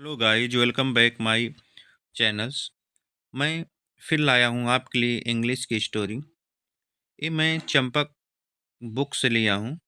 Hello guys, welcome back my channels. मैं फिर लाया हूँ आपके लिए इंग्लिश की स्टोरी। ये मैं चंपक बुक से लिया हूँ।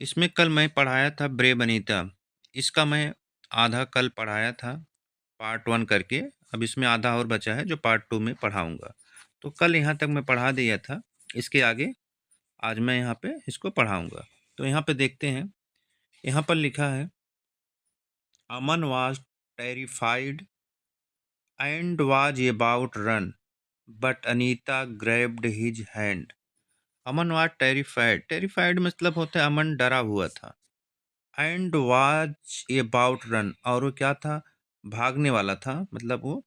इसमें कल मैं पढ़ाया था ब्रेव अनीता। इसका मैं आधा कल पढ़ाया था पार्ट 1 करके। अब इसमें आधा और बचा है जो पार्ट 2 में पढ़ाऊँगा। तो कल यहाँ तक मैं पढ़ा दिया था। इसके आगे आज मैं यहाँ पे इसको पढ़ाऊँगा। तो यहाँ पे देखते हैं। यहाँ पर लिखा है, Aman was terrified and was about run, but Anita grabbed his hand. Aman was terrified. Terrified मतलब होता है अमन डरा हुआ था। And was about run, और वो क्या था, भागने वाला था, मतलब वो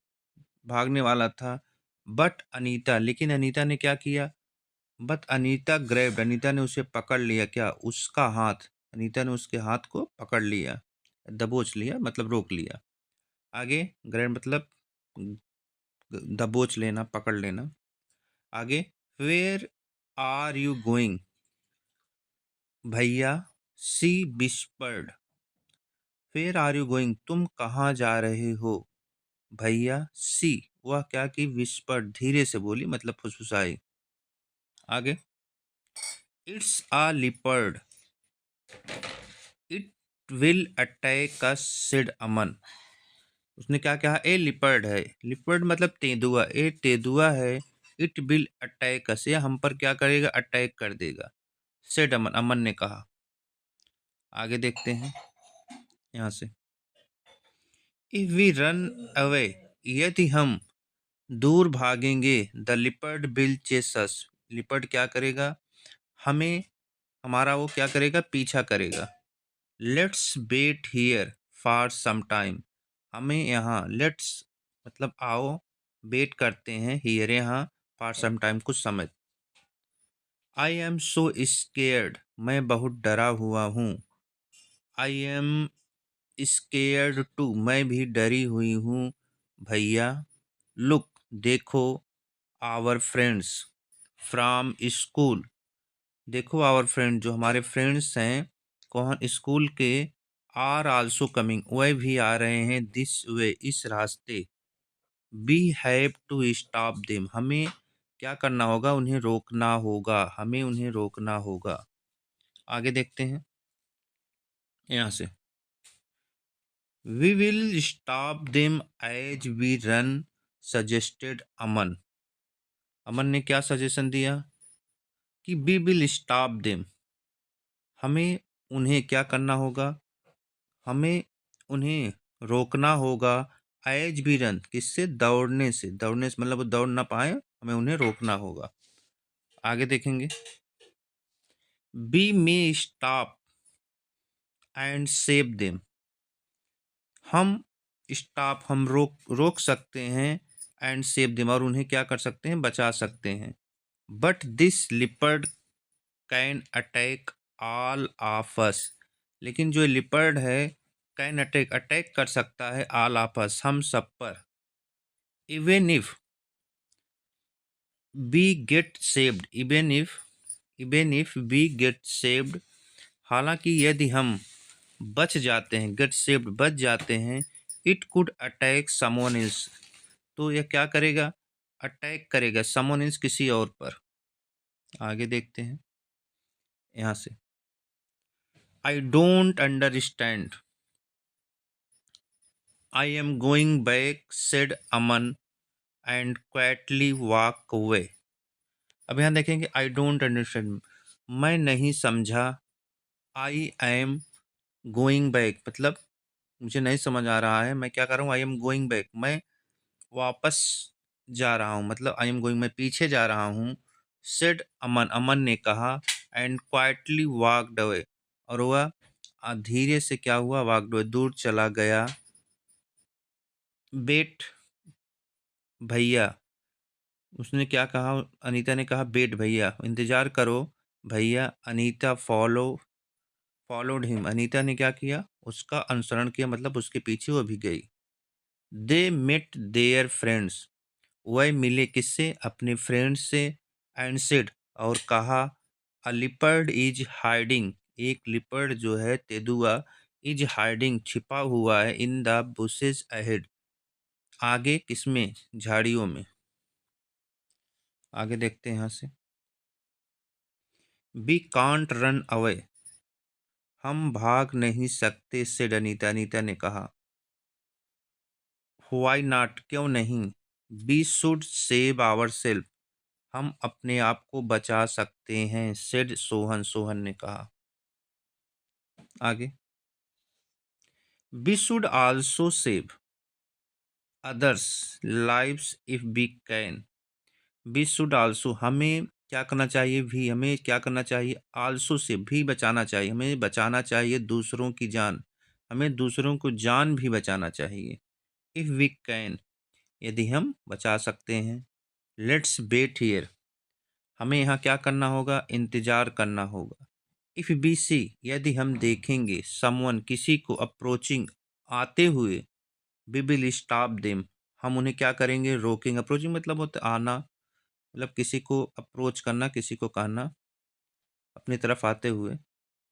भागने वाला था। बट अनीता, लेकिन अनीता ने क्या किया, बट अनीता ग्रैब्ड, अनीता ने उसे पकड़ लिया, क्या, उसका हाथ। अनीता ने उसके हाथ को पकड़ लिया, दबोच लिया, मतलब रोक लिया। आगे ग्रैब मतलब दबोच लेना, पकड़ लेना। आगे, वेयर आर यू गोइंग भैया, she whispered. Where are you going, तुम कहाँ जा रहे हो भैया, सी, वह क्या की, विस्पर्ड, धीरे से बोली, मतलब फुसफुसाई। आगे, it's a leopard, it will attack us said Aman. उसने क्या कहा, ए लिपर्ड है, लिपर्ड मतलब तेंदुआ, ए तेंदुआ है। इट विल अटैक अस, यह हम पर क्या करेगा, अटैक कर देगा। सेड अमन, अमन ने कहा। आगे देखते हैं यहाँ से, इफ वी रन अवे, यदि हम दूर भागेंगे, the leopard will chase us, leopard क्या करेगा, हमें, हमारा वो क्या करेगा, पीछा करेगा। Let's wait here for some time, हमें यहाँ, लेट्स मतलब आओ, वेट करते हैं, हियर यहाँ, फॉर सम टाइम कुछ समय। आई एम सो स्केयर्ड, मैं बहुत डरा हुआ हूँ। आई एम स्केयर्ड टू, मैं भी डरी हुई हूँ भैया। लुक, देखो, आवर फ्रेंड्स फ्रॉम स्कूल, देखो आवर फ्रेंड, जो हमारे फ्रेंड्स हैं, कौन, स्कूल के, आर आल्सो कमिंग, वह भी आ रहे हैं, दिस वे, इस रास्ते। We have to stop them, हमें क्या करना होगा, उन्हें रोकना होगा, हमें उन्हें रोकना होगा। आगे देखते हैं यहाँ से, we will stop them as we run, suggested Aman. Aman ने क्या सजेशन दिया कि वी विल स्टॉप देम, हमें उन्हें क्या करना होगा, हमें उन्हें रोकना होगा। एज वी रन, किससे, दौड़ने से, दौड़ने से मतलब वो दौड़ ना पाए, हमें उन्हें रोकना होगा। आगे देखेंगे, we may stop and save them, हम स्टॉप, हम रोक सकते हैं, एंड सेव देम, और उन्हें क्या कर सकते हैं, बचा सकते हैं। But this leopard can attack all of us, लेकिन जो लिपर्ड है, कैन अटैक, अटैक कर सकता है, ऑल ऑफ अस, हम सब पर। Even if we get saved, even if we get saved, हालांकि यदि हम बच जाते हैं, गेट सेव्ड बच जाते हैं, it could attack someone else, तो यह क्या करेगा, अटैक करेगा समवन एल्स, किसी और पर। आगे देखते हैं यहाँ से, I don't understand, I am going back, said Aman and quietly walk away. अब यहाँ देखेंगे, आई डोंट अंडरस्टैंड, मैं नहीं समझा। आई एम गोइंग बैक मतलब मुझे नहीं समझ आ रहा है, मैं क्या कर रहा हूँ, आई एम गोइंग बैक, मैं वापस जा रहा हूँ, मतलब आई एम गोइंग, मैं पीछे जा रहा हूँ। सेड अमन, अमन ने कहा, एंड क्वाइटली वॉकड अवे, और वह धीरे से क्या हुआ, वॉकड अवे, दूर चला गया। बेट भैया, उसने क्या कहा, अनीता ने कहा, बेट भैया, इंतजार करो भैया। अनीता फॉलोड हिम, अनीता ने क्या किया, उसका अनुसरण किया, मतलब उसके पीछे वो भी गई। दे मेट देयर फ्रेंड्स, वह मिले किससे, अपने फ्रेंड्स से। एंड सेड, और कहा, अ लिपर्ड इज हाइडिंग, एक लिपर्ड जो है, तेंदुआ, इज हाइडिंग छिपा हुआ है, इन द बुशेस अहेड आगे किसमें, झाड़ियों में। आगे देखते हैं यहाँ से। वी कांट रन अवे हम भाग नहीं सकते, से अनीता, अनीता ने कहा। व्हाई नॉट क्यों नहीं, we should save our self हम अपने आप को बचा सकते हैं, सेड सोहन, सोहन ने कहा। आगे, we should also save others lives if we can, we should also हमें क्या करना चाहिए, भी हमें क्या करना चाहिए, आल्सो से भी बचाना चाहिए, हमें बचाना चाहिए दूसरों की जान, हमें दूसरों को जान भी बचाना चाहिए। इफ वी कैन यदि हम बचा सकते हैं। लेट्स वेट हियर हमें यहाँ क्या करना होगा, इंतजार करना होगा। इफ वी सी यदि हम देखेंगे, समवन किसी को, अप्रोचिंग आते हुए, वी विल स्टॉप देम हम उन्हें क्या करेंगे, रोकेंगे। अप्रोचिंग मतलब होता है आना, मतलब किसी को अप्रोच करना, किसी को कहना अपनी तरफ आते हुए।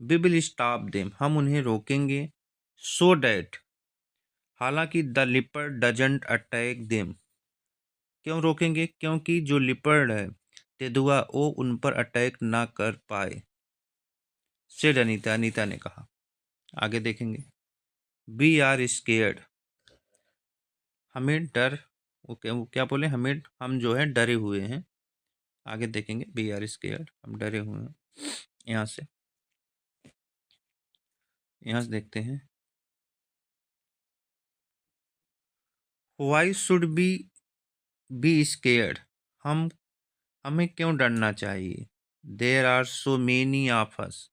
वी विल स्टॉप देम हम उन्हें रोकेंगे। सो डैट हालांकि the leopard doesn't attack them क्यों रोकेंगे, क्योंकि जो लिपर्ड है, तेंदुआ, वो उन पर अटैक ना कर पाए, सेड अनीता, अनीता ने कहा। आगे देखेंगे। वी आर स्केयर्ड हमें डर, वो क्या बोले, हमें, हम जो है डरे हुए हैं। आगे देखेंगे। वी आर स्केयर्ड हम डरे हुए हैं। यहाँ से देखते हैं। वाई शुड बी स्केयर्ड हम हमें क्यों डरना चाहिए। There are so many of us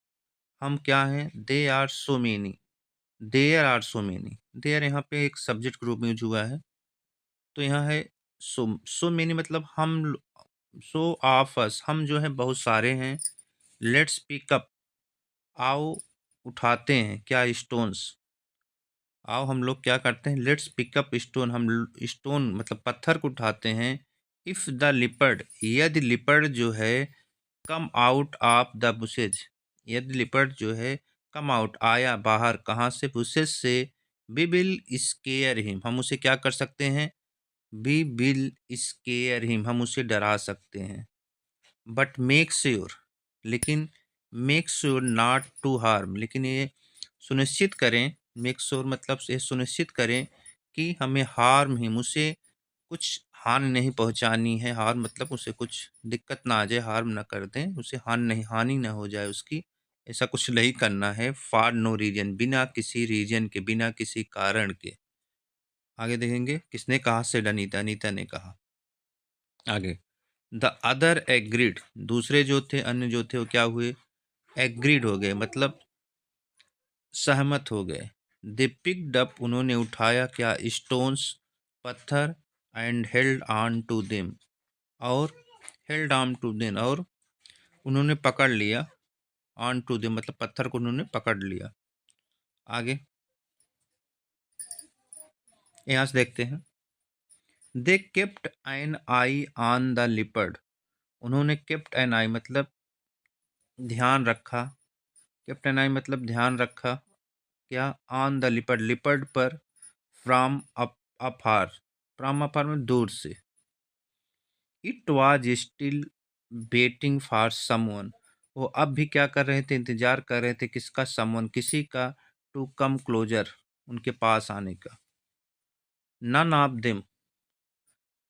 हम क्या हैं, they are so many, there are so many, there यहाँ पे एक सब्जेक्ट ग्रुप यूज हुआ है, तो यहाँ है सो मेनी मतलब हम, सो ऑफ अस हम जो है बहुत सारे हैं। लेट्स पिक अप आओ उठाते हैं क्या, स्टोन्स आओ हम लोग क्या करते हैं, लेट्स पिकअप स्टोन हम स्टोन मतलब पत्थर को उठाते हैं। इफ द लिपर्ड यदि लिपर्ड जो है, come out of the bushes यदि लिपर्ड जो है कम आउट आया बाहर, कहाँ से, बुशेज से। वी विल स्केयर हिम हम उसे क्या कर सकते हैं, वी विल स्केयर हिम हम उसे डरा सकते हैं। बट मेक श्योर लेकिन, make sure not to harm लेकिन ये सुनिश्चित करें, मेक श्योर मतलब ये सुनिश्चित करें कि हमें हार्म हिम उसे कुछ हानि नहीं पहुंचानी है। हार्म मतलब उसे कुछ दिक्कत ना आ जाए, हार्म ना कर दें उसे, हानि ना हो जाए उसकी, ऐसा कुछ नहीं करना है। फॉर नो रीजन बिना किसी रीजन के, बिना किसी कारण के। आगे देखेंगे किसने कहा, से अनीता, अनीता ने कहा। आगे, द अदर एग्रीड दूसरे जो थे, अन्य जो थे वो क्या हुए, एग्रीड हो गए मतलब सहमत हो गए। दे पिक्ड अप उन्होंने उठाया क्या, स्टोन्स पत्थर, and held on to them और हेल्ड ऑन टू देम और उन्होंने पकड़ लिया, ऑन टू देम मतलब पत्थर को उन्होंने पकड़ लिया। आगे यहाँ से देखते हैं। They kept an eye on the leopard उन्होंने केप्ट एन आई मतलब ध्यान रखा, केप्ट एन आई मतलब ध्यान रखा क्या, ऑन द लिपर्ड लिपर्ड पर, फ्रॉम अफार फ्रॉम अफार में दूर से। It was still waiting for someone वो अब भी क्या कर रहे थे, इंतजार कर रहे थे किसका, समवन किसी का, टू कम क्लोजर उनके पास आने का। None of them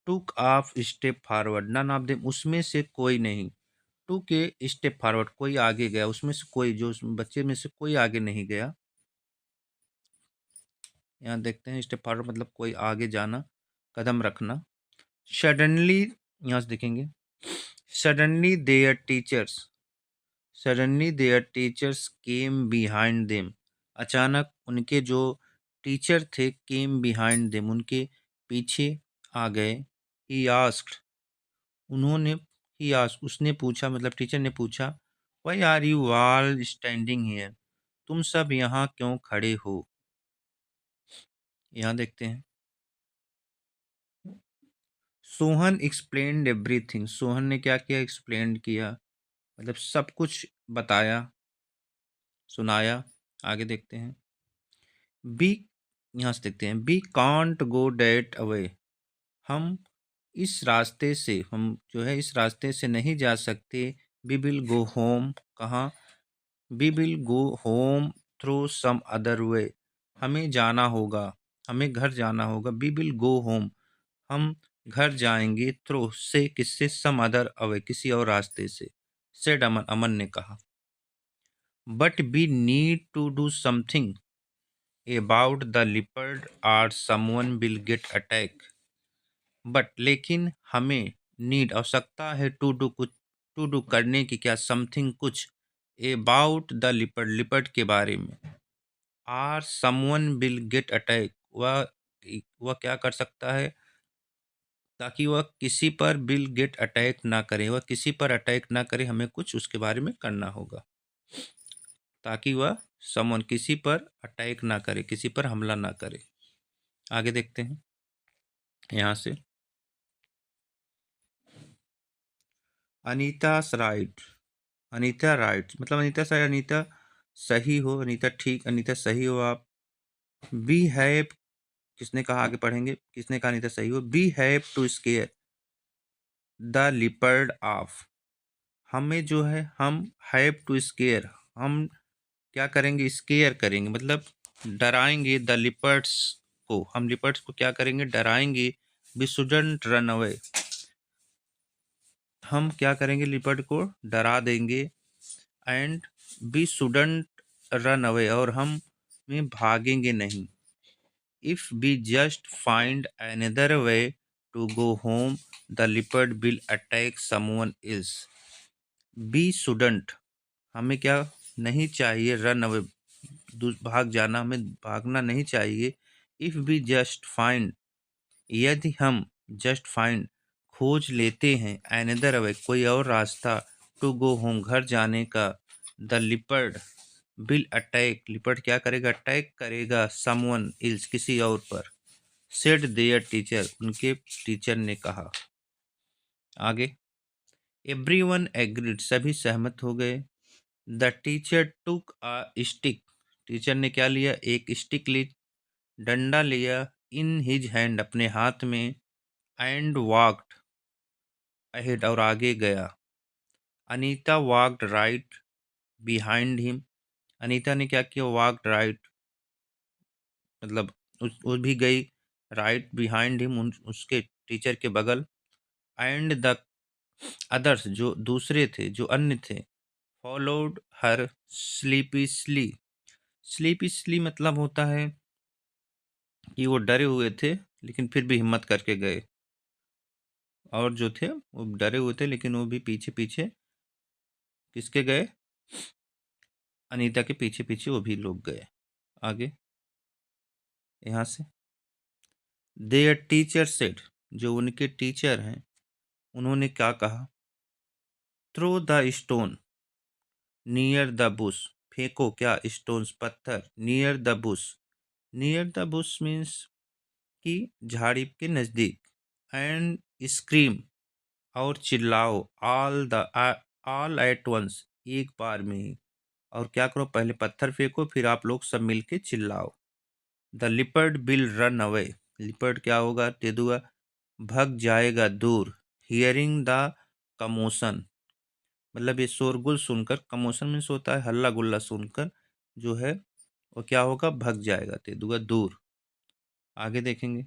took of step forward none of them उसमें से कोई नहीं, टू के स्टेप फॉरवर्ड कोई आगे गया, उसमें से कोई, जो उस बच्चे में से कोई आगे नहीं गया। यहाँ देखते हैं स्टेप फॉरवर्ड मतलब कोई आगे जाना, कदम रखना। सडनली यहाँ से देखेंगे। Suddenly there teachers suddenly there teachers came behind them अचानक उनके जो टीचर थे, केम बिहाइंड देम उनके पीछे आ गए। ही आस्क्ड उन्होंने, ही आस्क्ड उसने पूछा मतलब टीचर ने पूछा, why are you all standing here तुम सब यहाँ क्यों खड़े हो। यहाँ देखते हैं। सोहन एक्सप्लेन्ड एवरीथिंग सोहन ने क्या किया, एक्सप्लेन किया मतलब सब कुछ बताया, सुनाया। आगे देखते हैं। बी, यहाँ से देखते हैं, we can't go that away, हम इस रास्ते से, हम जो है इस रास्ते से नहीं जा सकते। वी विल गो होम, कहाँ, we will go home through some other way, हमें जाना होगा, हमें घर जाना होगा। वी विल गो होम, हम घर जाएंगे, थ्रू से, किससे, सम अदर अवे, किसी और रास्ते से। सेड अमन, अमन ने कहा। But we need to do something about the leopard or someone will get attack, but लेकिन हमें, नीड आवश्यकता है, टू डू कुछ, टू डू करने की, क्या, समथिंग कुछ, अबाउट द लिपर्ड, लिपर्ड के बारे में, or someone will get attack, वह क्या कर सकता है, ताकि वह किसी पर विल गेट अटैक ना करे, वह किसी पर अटैक ना करे, हमें कुछ उसके बारे में करना होगा, ताकि वह समवन किसी पर अटैक ना करे, किसी पर हमला ना करे। आगे देखते हैं यहाँ से। अनीता राइट, अनीता राइट मतलब अनीता सही, अनीता सही हो, अनीता ठीक, अनीता सही हो आप। वी हैव, किसने कहा, आगे पढ़ेंगे, किसने कहा अनीता सही हो। We have to scare the leopard off, हमें जो है, हम हैव टू स्केयर, हम क्या करेंगे, स्केयर करेंगे, मतलब डराएंगे, द लिपर्ड्स को, हम लिपर्ड्स को क्या करेंगे, डराएंगे। वी शुडंट रन अवे, हम क्या करेंगे, लिपर्ड को डरा देंगे। And we shouldn't run away, और हम में भागेंगे नहीं। If we just find another way to go home the leopard will attack someone else. We shouldn't, हमें क्या नहीं चाहिए, रन अवे, भाग जाना, हमें भागना नहीं चाहिए। इफ वी जस्ट फाइंड, यदि हम जस्ट फाइंड, खोज लेते हैं, अनदर वे, कोई और रास्ता, टू गो होम, घर जाने का, the leopard will attack, leopard क्या करेगा, अटैक करेगा, समवन इल्स, किसी और पर। सेड देयर टीचर, उनके टीचर ने कहा। आगे, एवरीवन एग्रीड, सभी सहमत हो गए। The teacher took a stick, teacher ने क्या लिया, एक स्टिक ली, डंडा लिया, इन हिज हैंड, अपने हाथ में, एंड वॉक्ड अहेड, और आगे गया। Anita walked right behind him, Anita ने क्या किया, वॉक्ड राइट, मतलब वो भी गई, राइट बिहाइंड हिम, उसके टीचर के बगल। एंड द अदर्स, जो दूसरे थे, जो अन्य थे, फॉलोड हर स्लीपीसली, स्लीपीसली मतलब होता है कि वो डरे हुए थे, लेकिन फिर भी हिम्मत करके गए, और जो थे वो डरे हुए थे, लेकिन वो भी पीछे पीछे, किसके गए, अनीता के पीछे पीछे वो भी लोग गए। आगे यहाँ से, देयर टीचर सेड, जो उनके टीचर हैं, उन्होंने क्या कहा, throw the stone near the bush, फेंको क्या, स्टोन्स, पत्थर, near the bush, near the bush means कि झाड़ी के नज़दीक, एंड स्क्रीम, और चिल्लाओ, ऑल एट वंस, एक बार में ही, और क्या करो, पहले पत्थर फेंको, फिर आप लोग सब मिलके चिल्लाओ। The leopard will run away, leopard क्या होगा, तेंदुआ, भग जाएगा दूर। हियरिंग द कमोशन, मतलब ये शोरगुल सुनकर, कमोशन मीन्स होता है हल्ला गुल्ला सुनकर, जो है वो क्या होगा, भग जाएगा तेंदुआ दूर। आगे देखेंगे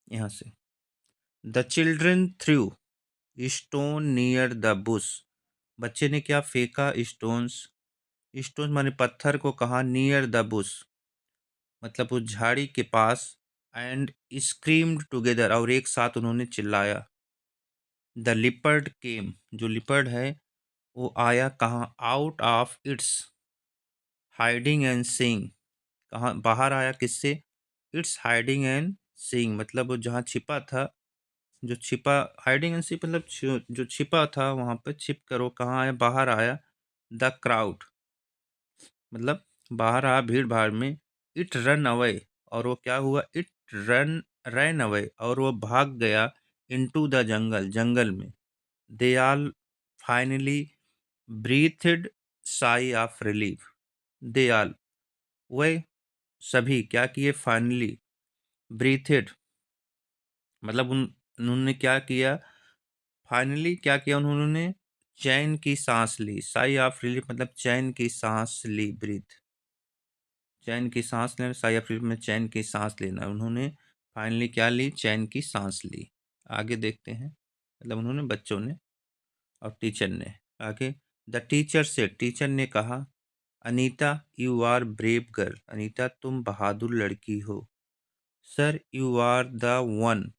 यहाँ से, the children through stone near the Bush, बच्चे ने क्या फेंका, स्टोन्स, स्टोन्स माने पत्थर को, कहा, नियर द बुश मतलब उस झाड़ी के पास। एंड स्क्रीम्ड टुगेदर, और एक साथ उन्होंने चिल्लाया। द लिपर्ड केम, जो लिपर्ड है वो आया, कहाँ, out of its hiding and seeing, कहाँ बाहर आया, किससे, इट्स हाइडिंग एंड सीइंग मतलब वो जहाँ छिपा था, जो छिपा, हाइडिंग एंड सी मतलब जो छिपा था वहाँ पे छिप कर वो कहाँ आया, बाहर आया। द क्राउड मतलब बाहर आया भीड़ भाड़ में। इट रन अवे, और वो क्या हुआ, इट रन अवे, और वो भाग गया, इनटू द जंगल, जंगल में। दे आल फाइनली ब्रीथड साई ऑफ रिलीफ, दे आल, वह सभी क्या किए, फाइनली ब्रीथेड, मतलब उन्होंने क्या किया, फाइनली क्या किया उन्होंने, चैन की सांस ली। साई ऑफ रिलीफ मतलब चैन की सांस ली, ब्रीथ, चैन की सांस लेना, साई ऑफ रिलीफ में चैन की सांस लेना। उन्होंने फाइनली क्या ली, चैन की सांस ली। आगे देखते हैं, मतलब उन्होंने, बच्चों ने और टीचर ने। आगे, द टीचर से, टीचर ने कहा, Anita you are brave girl, Anita तुम बहादुर लड़की हो। Sir you are the one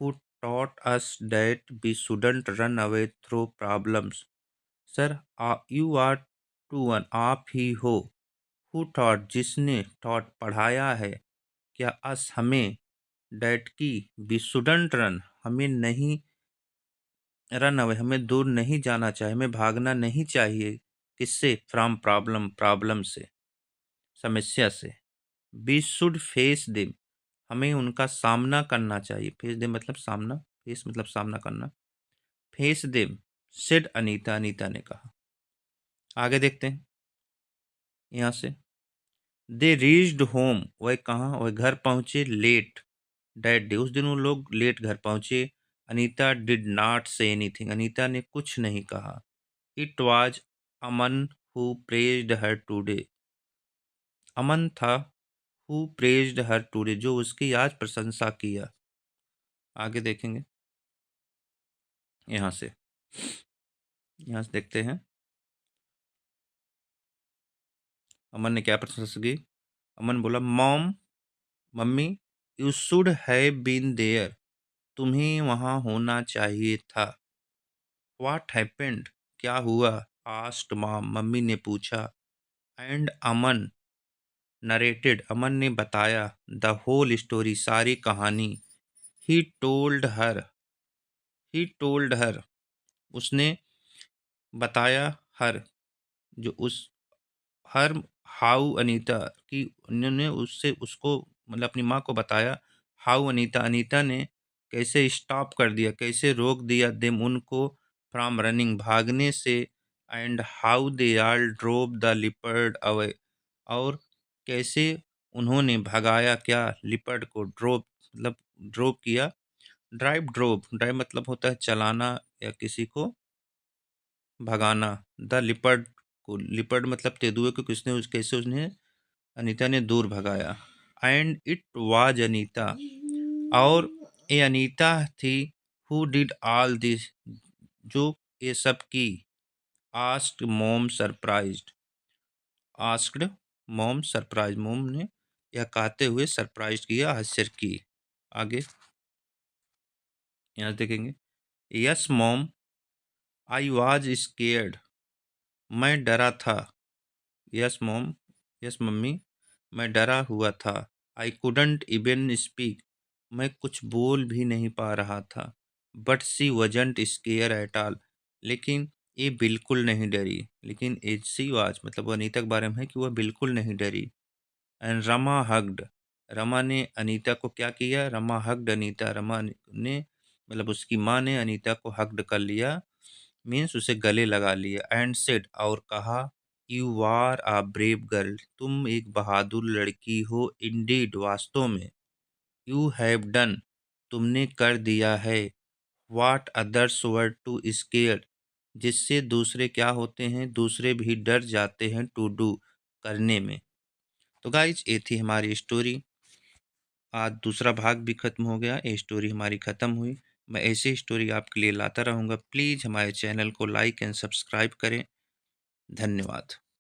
who taught us that we shouldn't run away through problems. Sir you are to one, आप ही हो, who taught, जिसने, taught पढ़ाया है, क्या अस हमें, that की we shouldn't run, हमें नहीं रन अवे, हमें दूर नहीं जाना चाहिए, हमें भागना नहीं चाहिए, किससे, फ्रॉम प्रॉब्लम, प्रॉब्लम से, समस्या से। वी शुड फेस देम, हमें उनका सामना करना चाहिए, फेस देम मतलब सामना, फेस मतलब सामना करना, face them, said Anita, Anita ने कहा। आगे देखते हैं यहाँ से, दे रीच्ड होम, वह कहाँ, वह घर पहुंचे, लेट डैट डे, उस दिन वो लोग लेट घर पहुंचे। Anita did not say anything, Anita ने कुछ नहीं कहा। It was Aman who praised her today, Aman था, हु प्रेज्ड हर टुडे, जो उसकी आज प्रशंसा किया। आगे देखेंगे यहाँ से, यहाँ से देखते हैं अमन ने क्या प्रशंसा की। अमन बोला, mom, mummy, you should have been there, तुम्हें वहां होना चाहिए था। व्हाट हैपेंड, क्या हुआ, आस्क्ड मॉम, मम्मी ने पूछा। एंड अमन नरेटेड, अमन ने बताया, द होल स्टोरी, सारी कहानी। He told her, he told her, उसने बताया, हर, जो उस, हर, हाउ अनीता, कि उन्होंने उससे, उसको मतलब अपनी माँ को बताया, हाउ अनीता, अनीता ने कैसे स्टॉप कर दिया, कैसे रोक दिया, देम उनको, फ्रॉम रनिंग, भागने से, and how they all drove the leopard away, और कैसे उन्होंने भगाया क्या, लिपर्ड को, ड्रोव मतलब ड्रोव किया, ड्राइव, ड्रोव, ड्राइव मतलब होता है चलाना या किसी को भगाना, द लिपर्ड को, लिपर्ड मतलब तेंदुए को, किसने, उस कैसे उसने, अनीता ने दूर भगाया। एंड इट वाज अनीता, और ये अनीता थी, हु डिड ऑल दिस, जो ये सब की। Asked mom surprised, asked mom surprise, mom ने यह कहते हुए सरप्राइज किया, आश्चर्य की। आगे यहाँ देखेंगे, yes mom, I was scared, मैं डरा था। यस मॉम, यस मम्मी, मैं डरा हुआ था। आई कुडंट इवन स्पीक, मैं कुछ बोल भी नहीं पा रहा था। But she wasn't scared at all, लेकिन ये बिल्कुल नहीं डरी, लेकिन एज सी वाज मतलब वो अनीता के बारे में है कि वह बिल्कुल नहीं डरी। एंड रमा हग्ड, रमा ने अनीता को क्या किया, रमा हग्ड अनीता, रमा ने मतलब उसकी माँ ने अनीता को हग्ड कर लिया, मीन्स उसे गले लगा लिया। एंड सेड, और कहा, you are a brave girl, तुम एक बहादुर लड़की हो, इंडीड, वास्तव में, यू हैव डन, तुमने कर दिया है, what others were to scare, जिससे दूसरे क्या होते हैं, दूसरे भी डर जाते हैं, टू डू, करने में। तो गाइज ये थी हमारी स्टोरी। आज दूसरा भाग भी खत्म हो गया, ये स्टोरी हमारी ख़त्म हुई। मैं ऐसी स्टोरी आपके लिए लाता रहूँगा। प्लीज़ हमारे चैनल को लाइक एंड सब्सक्राइब करें। धन्यवाद।